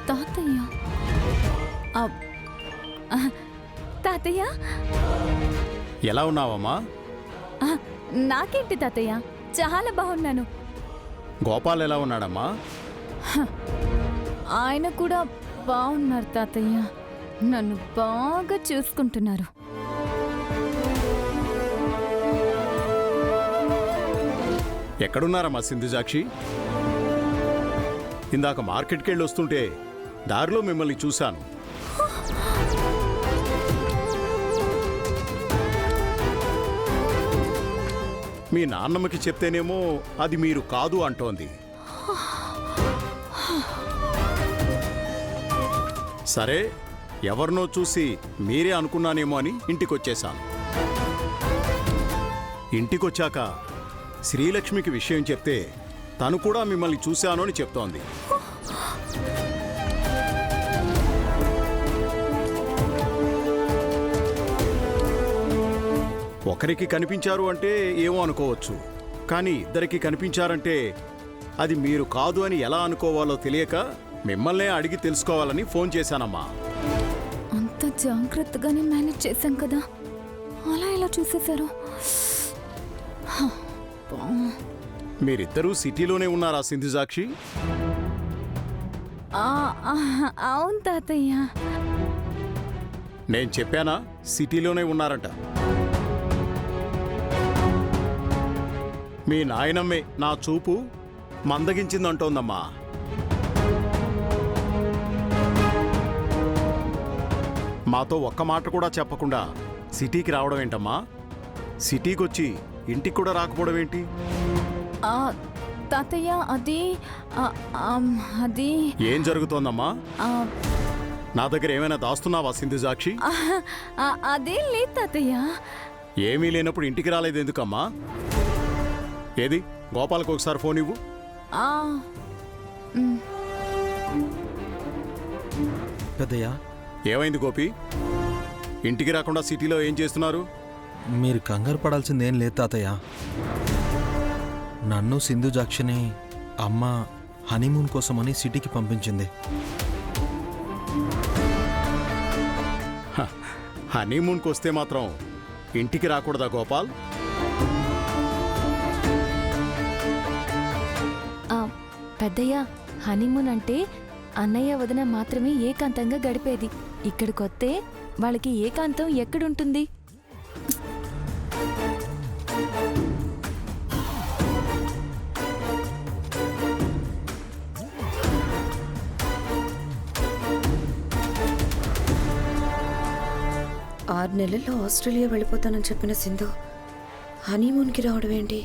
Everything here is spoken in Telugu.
తాతయ్య తాతయ్య ఎలా ఉన్నావమ్మా? నాకేంటి తాతయ్య, చాలా బాగున్నాను. గోపాల్ ఎలా ఉన్నాడమ్మా? ఆయన కూడా బాగున్నారు తాతయ్య, నన్ను బాగా చూసుకుంటున్నారు. ఎక్కడున్నారమ్మా సింధుజాక్షి? ఇందాక మార్కెట్కి వెళ్ళి వస్తుంటే దారిలో మిమ్మల్ని చూశాను. మీ నాన్నమ్మకి చెప్తేనేమో అది మీరు కాదు అంటోంది. సరే, ఎవరినో చూసి మీరే అనుకున్నానేమో అని ఇంటికొచ్చేశాను. ఇంటికొచ్చాక శ్రీలక్ష్మికి విషయం చెప్తే తను కూడా మిమ్మల్ని చూశాను అని చెప్తోంది. ఒకరికి కనిపించారు అంటే ఏమో అనుకోవచ్చు, కానీ ఇద్దరికి కనిపించారంటే అది మీరు కాదు అని ఎలా అనుకోవాలో తెలియక మిమ్మల్నే అడిగి తెలుసుకోవాలని ఫోన్ చేశానమ్మా. అంత జాగ్రత్తగానే మేనేజ్ చేశాం కదా, అలా ఎలా చూసేశారు? మీరిద్దరూ సిటీలోనే ఉన్నారా సింధుజాక్షి? అవును తాతయ్య. నేను చెప్పానా సిటీలోనే ఉన్నారంట? మీ నాయనమ్మే నా చూపు మందగించిందంటోందమ్మా. మాతో ఒక్క మాట కూడా చెప్పకుండా సిటీకి రావడం ఏంటమ్మా? సిటీకి వచ్చి ఇంటికి కూడా రాకపోవడం ఏంటి? తాతయ్య అది ఏం జరుగుతోందమ్మా? నా దగ్గర ఏమైనా దాస్తున్నావా సింధుజాక్షి? అదేం లేదు తాతయ్య. ఏమీ లేనప్పుడు ఇంటికి రాలేదు ఎందుకమ్మా? ఏది గోపాల్కి ఒకసారి ఫోన్ ఇవ్వు. పెద్దయ్య, ఏమైంది గోపి? ఇంటికి రాకుండా సిటీలో ఏం చేస్తున్నారు? మీరు కంగారు పడాల్సిందేం లేదు తాతయ్య. నన్ను సింధుజాక్షిని అమ్మ హనీమూన్ కోసమని సిటీకి పంపించింది. హనీమూన్కి వస్తే మాత్రం ఇంటికి రాకూడదా గోపాల్? పెద్దయ్య, హనీమూన్ అంటే అన్నయ్య వదిన మాత్రమే ఏకాంతంగా గడిపేది. ఇక్కడికొస్తే వాళ్ళకి ఏకాంతం ఎక్కడుంటుంది? ఆరు నెలల్లో ఆస్ట్రేలియా వెళ్ళిపోతానని చెప్పిన సింధు హనీమూన్కి రావడం ఏంటి?